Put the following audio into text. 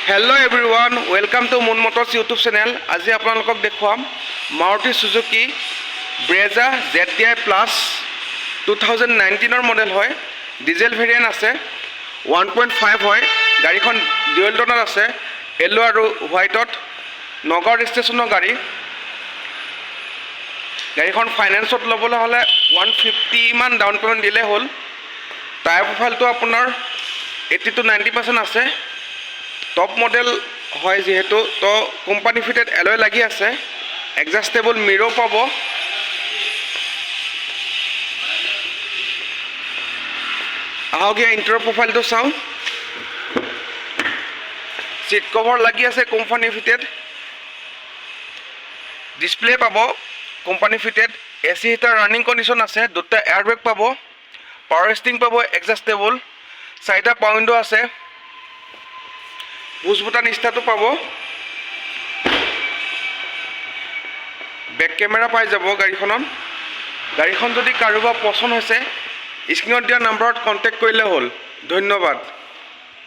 Hello everyone, welcome to Moon Motors YouTube channel. আজি আপোনালোকক দেখুৱাম Maruti Suzuki Brezza ZDI Plus 2019 ৰ model হয় ডিজেল ভেৰিয়েন্ট আছে 1.5 হয় গাড়ীখন ডুৱেল টোনৰ আছে yellow আৰু হোৱাইটত নগাঁও ৰেজিষ্ট্ৰেচনৰ গাড়ীখন ফাইনেন্সত ল'বলৈ হ'লে 150 মান ডাউন পেমেন্ট দিলে হ'ল টায়াৰ প্ৰফাইলটো আপোনাৰ 80 to 90% আছে টপ মডেল হয় যেহেতু তো কোম্পানি ফিটেড এলয় লাগি আছে এডজাস্টেবল মিৰৰ পাব আহগিয়া ইন্টাৰ প্ৰফাইলটো চাওঁ সিট কভাৰ লাগি আছে কোম্পানি ফিটেড ডিসপ্লে পাব company fitted AC heater running condition আছে দুটা এয়াৰবেগ পাব পাৱাৰ ষ্টিং পাব এডজাস্টেবল চাৰিটা পাউণ্ডো আছে পুশ বুটান স্টাৰ্টটো পাব বেক কেমেৰা পাই যাব গাড়ীখন যদি কাৰোবাৰ পছন্দ হৈছে স্ক্ৰিনত দিয়া নম্বৰত কন্টেক্ট কৰিলে হ'ল ধন্যবাদ।